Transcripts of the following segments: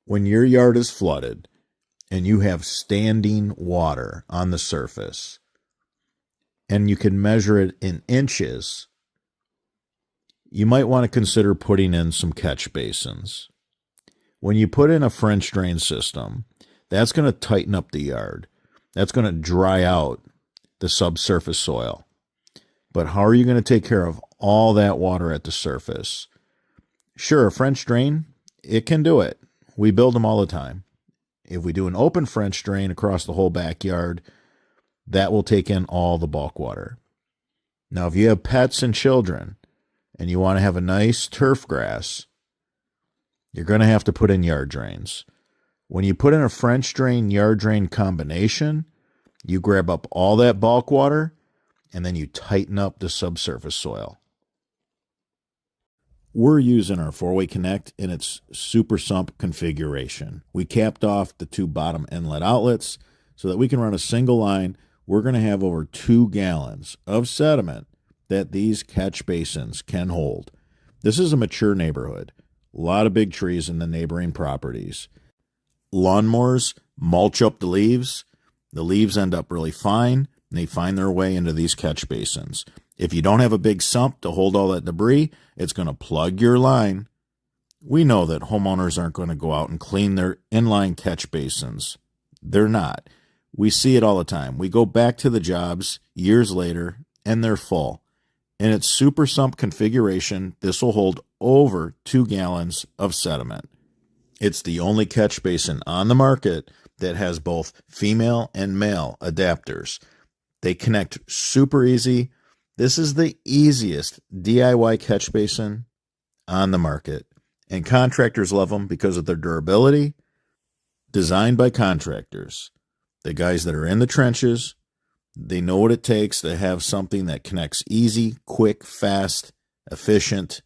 When your yard is flooded and you have standing water on the surface and you can measure it in inches, you might want to consider putting in some catch basins. When you put in a French drain system, that's going to tighten up the yard. That's going to dry out the subsurface soil. But how are you going to take care of all that water at the surface? Sure, a French drain, it can do it. We build them all the time. If we do an open French drain across the whole backyard, that will take in all the bulk water. Now, if you have pets and children and you want to have a nice turf grass, you're going to have to put in yard drains. When you put in a French drain, yard drain combination, you grab up all that bulk water and then you tighten up the subsurface soil. We're using our 4-way connect in its super sump configuration. We capped off the 2 bottom inlet outlets so that we can run a single line. We're going to have over 2 gallons of sediment that these catch basins can hold. This is a mature neighborhood. A lot of big trees in the neighboring properties. Lawnmowers mulch up the leaves. The leaves end up really fine, and they find their way into these catch basins. If you don't have a big sump to hold all that debris, it's going to plug your line. We know that homeowners aren't going to go out and clean their inline catch basins. They're not. We see it all the time. We go back to the jobs years later, and they're full. In its super sump configuration, this will hold over 2 gallons of sediment. It's the only catch basin on the market that has both female and male adapters. They connect super easy. This is the easiest DIY catch basin on the market, and contractors love them because of their durability. Designed by contractors, the guys that are in the trenches, they know what it takes to have something that connects easy, quick, fast, efficient.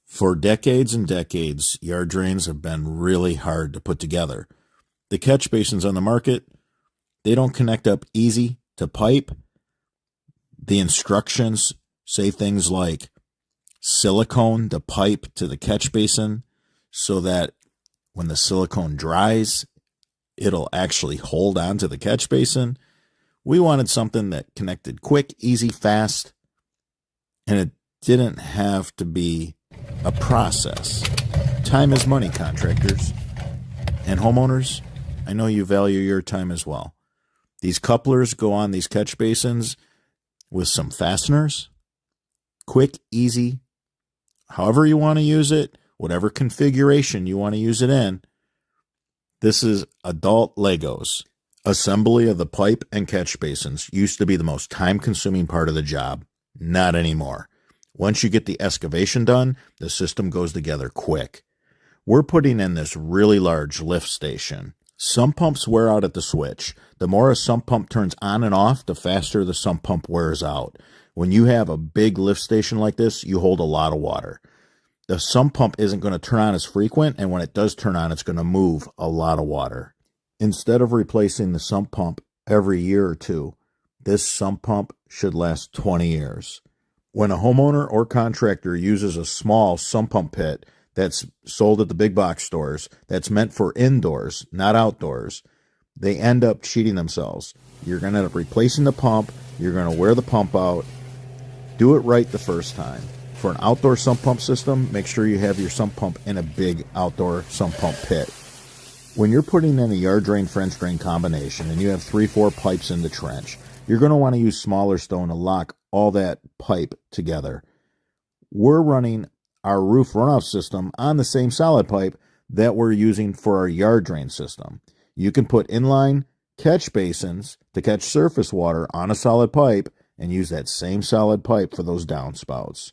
For decades and decades, yard drains have been really hard to put together. The catch basins on the market, they don't connect up easy to pipe. The instructions say things like silicone the pipe to the catch basin so that when the silicone dries, it'll actually hold on to the catch basin. We wanted something that connected quick, easy, fast, and it didn't have to be a process. Time is money, contractors. And homeowners, I know you value your time as well. These couplers go on these catch basins with some fasteners. Quick, easy, however you want to use it, whatever configuration you want to use it in. This is adult Legos. Assembly of the pipe and catch basins used to be the most time-consuming part of the job. Not anymore. Once you get the excavation done, the system goes together quick. We're putting in this really large lift station. Sump pumps wear out at the switch. The more a sump pump turns on and off, the faster the sump pump wears out. When you have a big lift station like this, you hold a lot of water. The sump pump isn't going to turn on as frequent, and when it does turn on, it's going to move a lot of water. Instead of replacing the sump pump every year or two, this sump pump should last 20 years. When a homeowner or contractor uses a small sump pump pit that's sold at the big box stores, that's meant for indoors, not outdoors, they end up cheating themselves. You're going to end up replacing the pump. You're going to wear the pump out. Do it right the first time. For an outdoor sump pump system, make sure you have your sump pump in a big outdoor sump pump pit. When you're putting in a yard drain French drain combination and you have 3-4 pipes in the trench, you're going to want to use smaller stone to lock all that pipe together. We're running our roof runoff system on the same solid pipe that we're using for our yard drain system. You can put inline catch basins to catch surface water on a solid pipe and use that same solid pipe for those downspouts.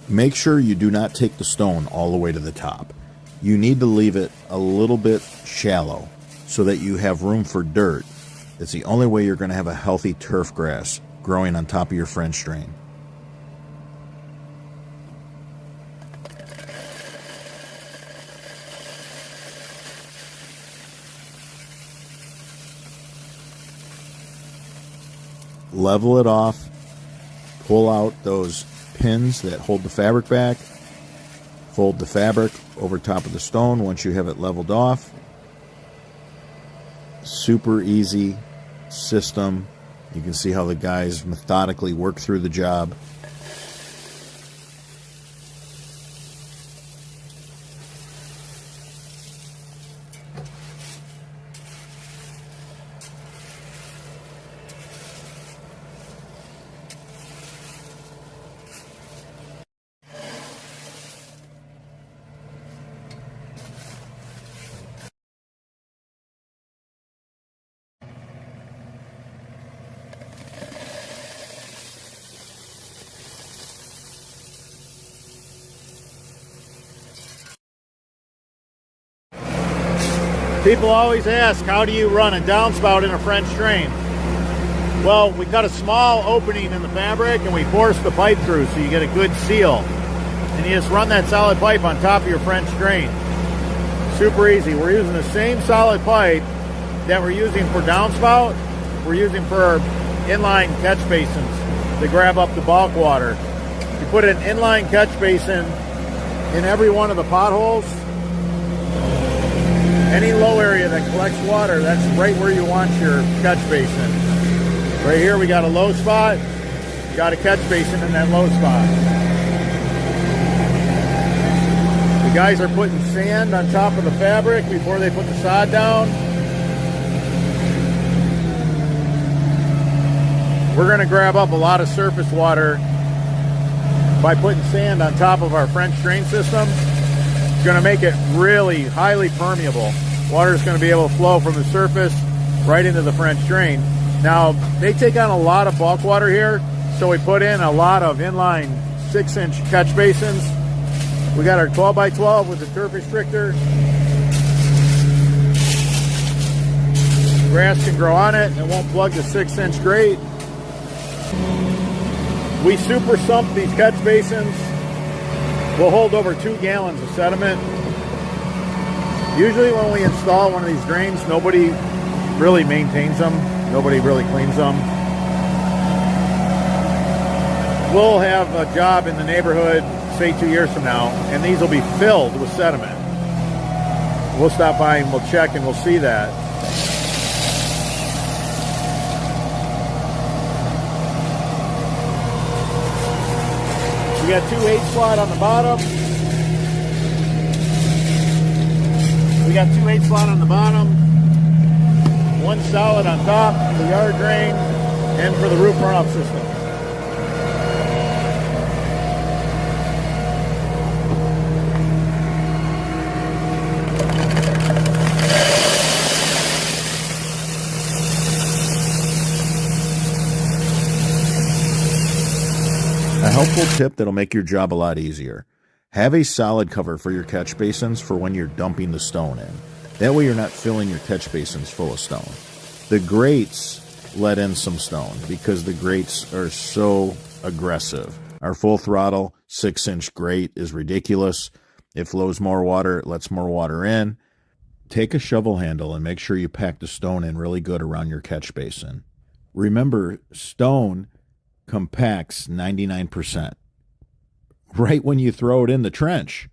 Make sure you do not take the stone all the way to the top. You need to leave it a little bit shallow so that you have room for dirt. It's the only way you're going to have a healthy turf grass growing on top of your French drain. level it off, pull out those pins that hold the fabric back, fold the fabric over top of the stone once you have it leveled off. Super easy system. You can see how the guys methodically work through the job. People always ask, how do you run a downspout in a French drain? Well, we cut a small opening in the fabric and we force the pipe through so you get a good seal. And you just run that solid pipe on top of your French drain. Super easy. We're using the same solid pipe that we're using for downspout, we're using for our inline catch basins to grab up the bulk water. You put an inline catch basin in every one of the potholes. Any low area that collects water, that's right where you want your catch basin. Right here we got a low spot, got a catch basin in that low spot. The guys are putting sand on top of the fabric before they put the sod down. We're going to grab up a lot of surface water by putting sand on top of our French drain system. It's going to make it really highly permeable. Water is going to be able to flow from the surface right into the French drain. Now, they take on a lot of bulk water here, so we put in a lot of inline 6-inch catch basins. We got our 12 by 12 with the turf restrictor. Grass can grow on it and it won't plug the 6-inch grate. We super sump these catch basins. We'll hold over 2 gallons of sediment. Usually when we install one of these drains, nobody really maintains them. Nobody really cleans them. We'll have a job in the neighborhood, say 2 years from now, and these will be filled with sediment. We'll stop by and we'll check and we'll see that. We got 2 8-slot on the bottom. We got 2 8-slot on the bottom. 1 solid on top for the yard drain and for the roof runoff system. A helpful tip that'll make your job a lot easier. Have a solid cover for your catch basins for when you're dumping the stone in. That way you're not filling your catch basins full of stone. The grates let in some stone because the grates are so aggressive. Our full throttle 6-inch grate is ridiculous. It flows more water, it lets more water in. Take a shovel handle and make sure you pack the stone in really good around your catch basin. Remember, stone compacts 99% right when you throw it in the trench.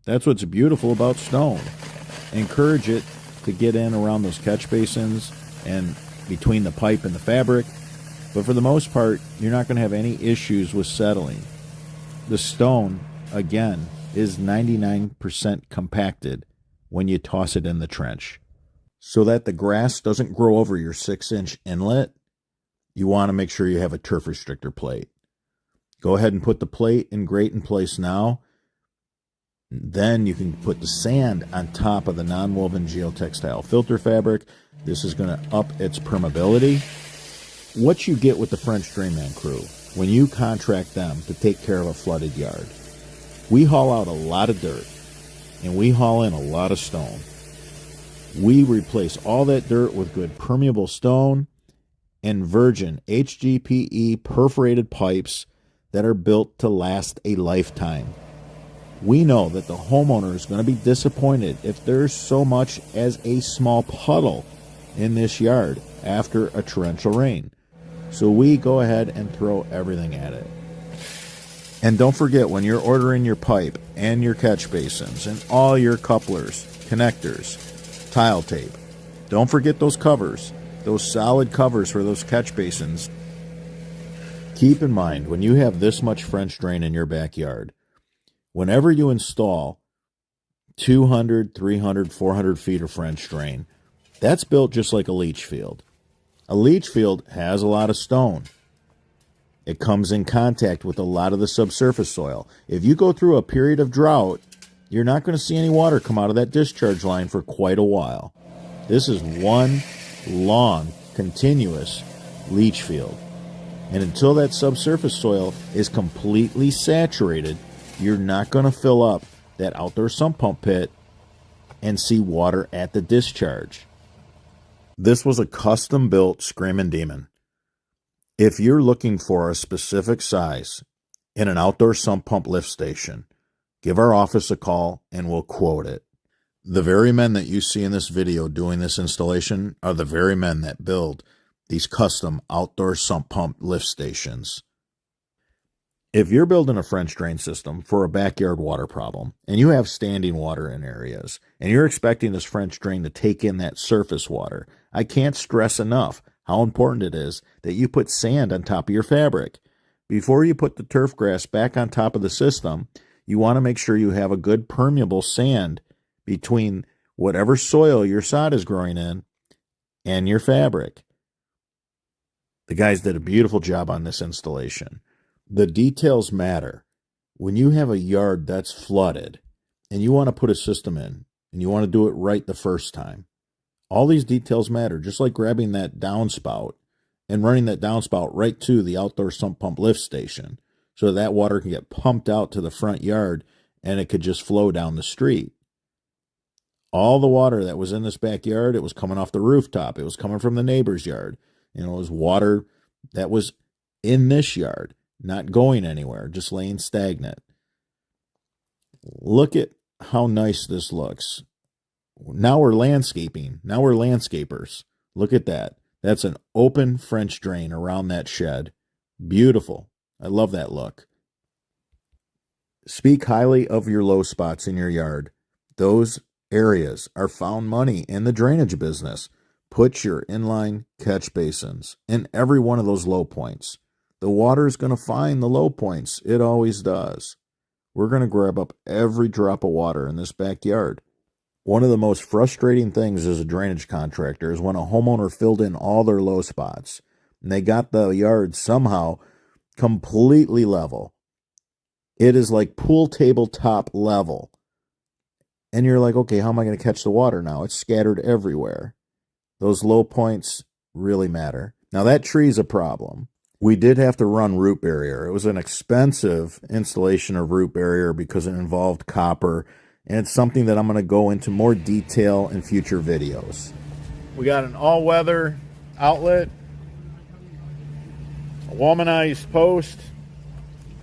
That's what's beautiful about stone. Encourage it to get in around those catch basins and between the pipe and the fabric, but for the most part you're not going to have any issues with settling. The stone, again, is 99% compacted when you toss it in the trench. So that the grass doesn't grow over your 6-inch inlet, you want to make sure you have a turf restrictor plate. Go ahead and put the plate and grate in place now. Then you can put the sand on top of the non-woven geotextile filter fabric. This is going to up its permeability. What you get with the French Drainman crew when you contract them to take care of a flooded yard. We haul out a lot of dirt and we haul in a lot of stone. We replace all that dirt with good permeable stone and virgin HDPE perforated pipes that are built to last a lifetime. We know that the homeowner is going to be disappointed if there's so much as a small puddle in this yard after a torrential rain. So we go ahead and throw everything at it. And don't forget, when you're ordering your pipe and your catch basins and all your couplers, connectors, tile tape, don't forget those covers, those solid covers for those catch basins. Keep in mind, when you have this much French drain in your backyard, whenever you install 200, 300, 400 feet of French drain, that's built just like a leach field. A leach field has a lot of stone. It comes in contact with a lot of the subsurface soil. If you go through a period of drought, you're not going to see any water come out of that discharge line for quite a while. This is one long, continuous leach field. And until that subsurface soil is completely saturated, you're not going to fill up that outdoor sump pump pit and see water at the discharge. This was a custom-built Screamin' Demon. If you're looking for a specific size in an outdoor sump pump lift station, give our office a call and we'll quote it. The very men that you see in this video doing this installation are the very men that build these custom outdoor sump pump lift stations. If you're building a French drain system for a backyard water problem and you have standing water in areas and you're expecting this French drain to take in that surface water, I can't stress enough how important it is that you put sand on top of your fabric. Before you put the turf grass back on top of the system, you want to make sure you have a good permeable sand between whatever soil your sod is growing in and your fabric. The guys did a beautiful job on this installation. The details matter. When you have a yard that's flooded and you want to put a system in and you want to do it right the first time, all these details matter, just like grabbing that downspout and running that downspout right to the outdoor sump pump lift station so that water can get pumped out to the front yard and it could just flow down the street. All the water that was in this backyard, it was coming off the rooftop. It was coming from the neighbor's yard. You know, it was water that was in this yard, not going anywhere, just laying stagnant. Look at how nice this looks. Now we're landscaping. Now we're landscapers. Look at that. That's an open French drain around that shed. Beautiful. I love that look. Speak highly of your low spots in your yard. Those areas are found money in the drainage business. Put your inline catch basins in every one of those low points. The water is going to find the low points. It always does. We're going to grab up every drop of water in this backyard. One of the most frustrating things as a drainage contractor is when a homeowner filled in all their low spots and they got the yard somehow completely level. It is like pool table top level. And you're like, okay, how am I going to catch the water now? It's scattered everywhere. Those low points really matter. Now that tree's a problem. We did have to run root barrier. It was an expensive installation of root barrier because it involved copper. And it's something that I'm going to go into more detail in future videos. We got an all-weather outlet, a womanized post.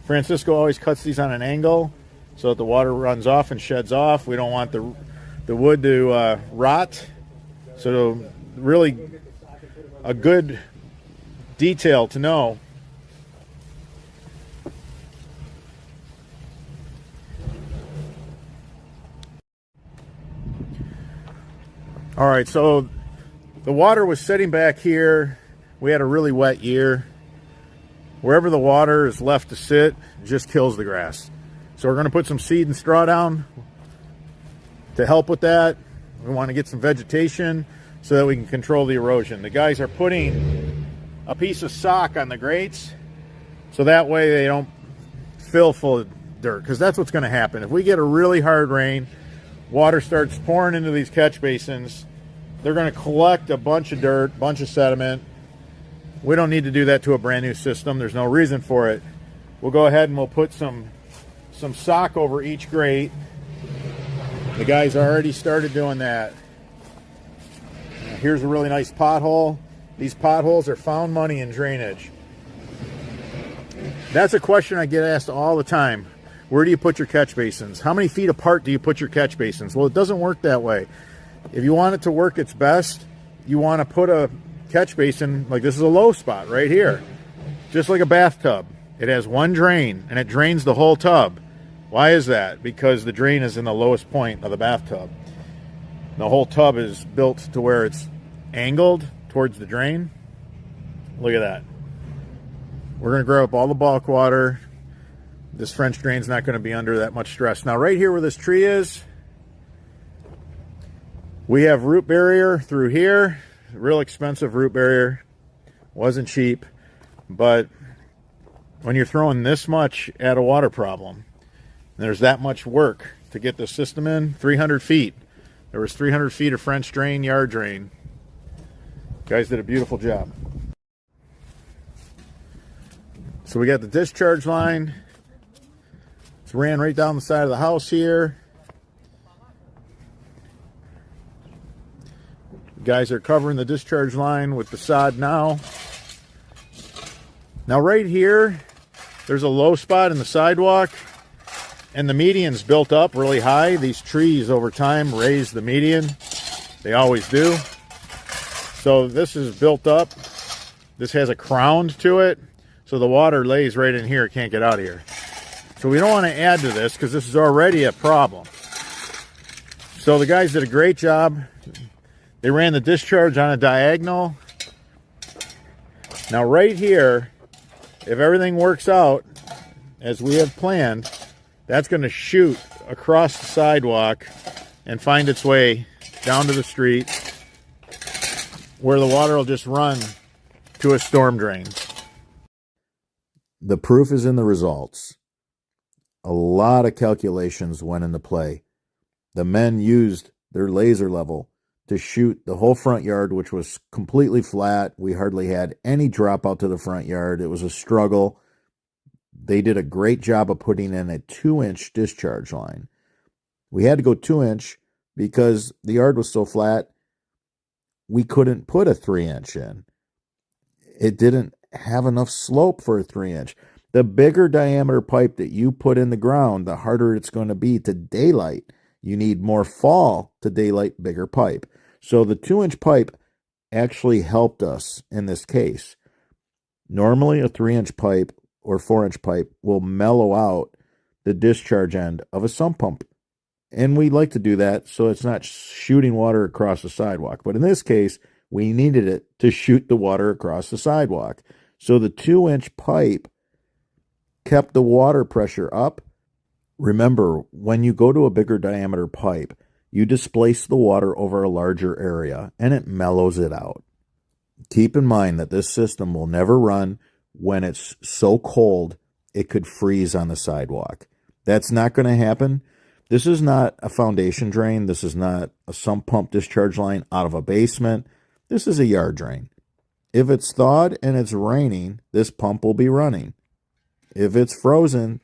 Francisco always cuts these on an angle so that the water runs off and sheds off. We don't want the wood to rot. So really a good detail to know. All right, so the water was sitting back here. We had a really wet year. Wherever the water is left to sit, it just kills the grass. So we're going to put some seed and straw down to help with that. We want to get some vegetation so that we can control the erosion. The guys are putting a piece of sock on the grates so that way they don't fill full of dirt, because that's what's going to happen. If we get a really hard rain, water starts pouring into these catch basins. They're going to collect a bunch of dirt, bunch of sediment. We don't need to do that to a brand new system. There's no reason for it. We'll go ahead and we'll put some sock over each grate. The guys already started doing that. Here's a really nice pothole. These potholes are found money in drainage. That's a question I get asked all the time. Where do you put your catch basins? How many feet apart do you put your catch basins? Well, it doesn't work that way. If you want it to work its best, you want to put a catch basin, like this is a low spot right here, just like a bathtub. It has one drain, and it drains the whole tub. Why is that? Because the drain is in the lowest point of the bathtub. The whole tub is built to where it's angled towards the drain. Look at that. We're going to grab up all the bulk water. This French drain's not going to be under that much stress. Now, right here where this tree is, we have root barrier through here. Real expensive root barrier. Wasn't cheap. But when you're throwing this much at a water problem, there's that much work to get the system in. 300 feet. There was 300 feet of French drain, yard drain. Guys did a beautiful job. So we got the discharge line. It's ran right down the side of the house here. Guys are covering the discharge line with the sod now. Now right here, there's a low spot in the sidewalk, and the median's built up really high. These trees over time raise the median. They always do. So this is built up. This has a crown to it, so the water lays right in here. It can't get out of here. So we don't want to add to this because this is already a problem. So the guys did a great job. They ran the discharge on a diagonal. Now right here, if everything works out as we have planned, that's going to shoot across the sidewalk and find its way down to the street where the water will just run to a storm drain. The proof is in the results. A lot of calculations went into play. The men used their laser level to shoot the whole front yard, which was completely flat. We hardly had any drop out to the front yard. It was a struggle. They did a great job of putting in a 2-inch discharge line. We had to go 2-inch because the yard was so flat, we couldn't put a 3-inch in. It didn't have enough slope for a 3-inch. The bigger diameter pipe that you put in the ground, the harder it's going to be to daylight. You need more fall to daylight bigger pipe. So the 2-inch pipe actually helped us in this case. Normally a 3-inch pipe or 4-inch pipe will mellow out the discharge end of a sump pump. And we like to do that so it's not shooting water across the sidewalk. But in this case, we needed it to shoot the water across the sidewalk. So the 2-inch pipe kept the water pressure up. Remember, when you go to a bigger diameter pipe, you displace the water over a larger area and it mellows it out. Keep in mind that this system will never run when it's so cold it could freeze on the sidewalk. That's not going to happen. This is not a foundation drain. This is not a sump pump discharge line out of a basement. This is a yard drain. If it's thawed and it's raining, this pump will be running. If it's frozen,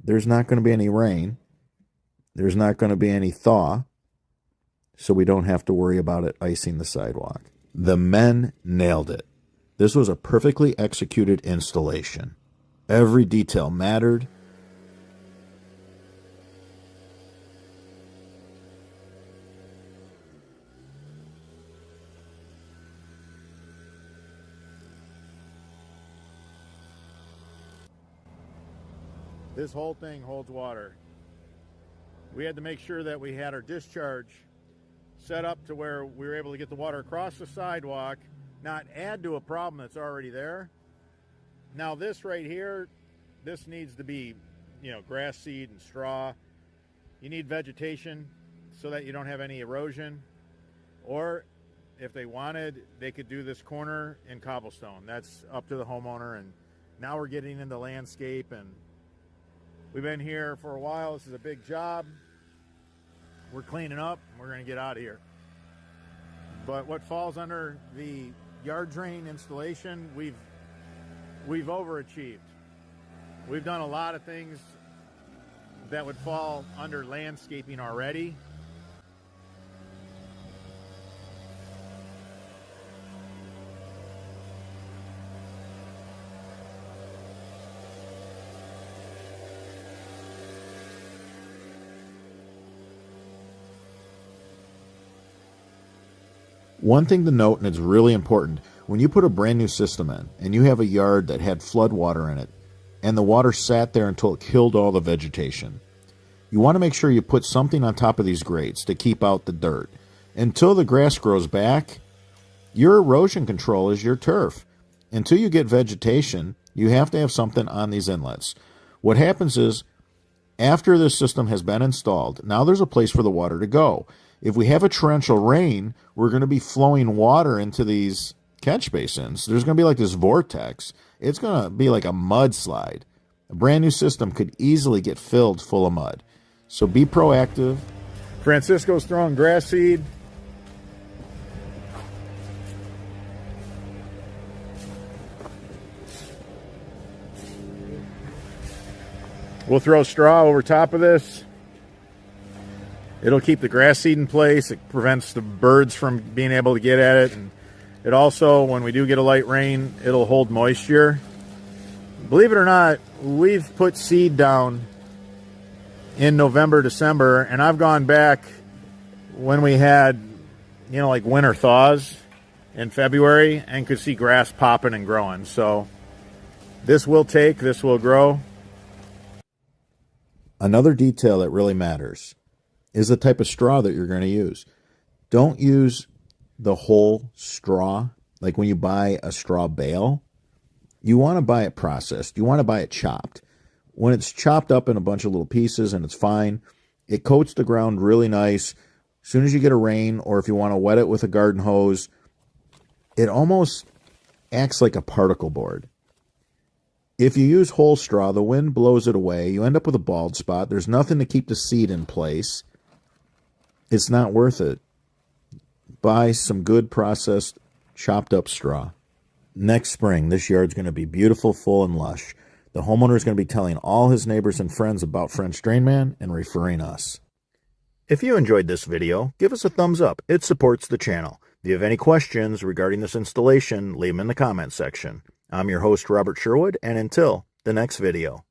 there's not going to be any rain. There's not going to be any thaw. So we don't have to worry about it icing the sidewalk. The men nailed it. This was a perfectly executed installation. Every detail mattered. This whole thing holds water. We had to make sure that we had our discharge set up to where we were able to get the water across the sidewalk, not add to a problem that's already there. Now this right here, this needs to be, grass seed and straw. You need vegetation so that you don't have any erosion. Or if they wanted, they could do this corner in cobblestone. That's up to the homeowner. And now we're getting into landscape, and we've been here for a while. This is a big job. We're cleaning up. We're going to get out of here. But what falls under the yard drain installation, we've overachieved. We've done a lot of things that would fall under landscaping already. One thing to note, and it's really important, when you put a brand new system in and you have a yard that had flood water in it and the water sat there until it killed all the vegetation, you want to make sure you put something on top of these grates to keep out the dirt. Until the grass grows back, your erosion control is your turf. Until you get vegetation, you have to have something on these inlets. What happens is, after this system has been installed, now there's a place for the water to go. If we have a torrential rain, we're going to be flowing water into these catch basins. There's going to be like this vortex. It's going to be like a mudslide. A brand new system could easily get filled full of mud. So be proactive. Francisco's throwing grass seed. We'll throw straw over top of this. It'll keep the grass seed in place. It prevents the birds from being able to get at it. And it also, when we do get a light rain, it'll hold moisture. Believe it or not, we've put seed down in November, December, and I've gone back when we had, like winter thaws in February and could see grass popping and growing. So this will grow. Another detail that really matters is the type of straw that you're going to use. Don't use the whole straw. Like when you buy a straw bale, you want to buy it processed. You want to buy it chopped. When it's chopped up in a bunch of little pieces and it's fine, it coats the ground really nice. As soon as you get a rain, or if you want to wet it with a garden hose, it almost acts like a particle board. If you use whole straw, the wind blows it away. You end up with a bald spot. There's nothing to keep the seed in place. It's not worth it. Buy some good processed, chopped up straw. Next spring, this yard's going to be beautiful, full, and lush. The homeowner is going to be telling all his neighbors and friends about French Drain Man and referring us. If you enjoyed this video, give us a thumbs up. It supports the channel. If you have any questions regarding this installation, leave them in the comments section. I'm your host, Robert Sherwood, and until the next video.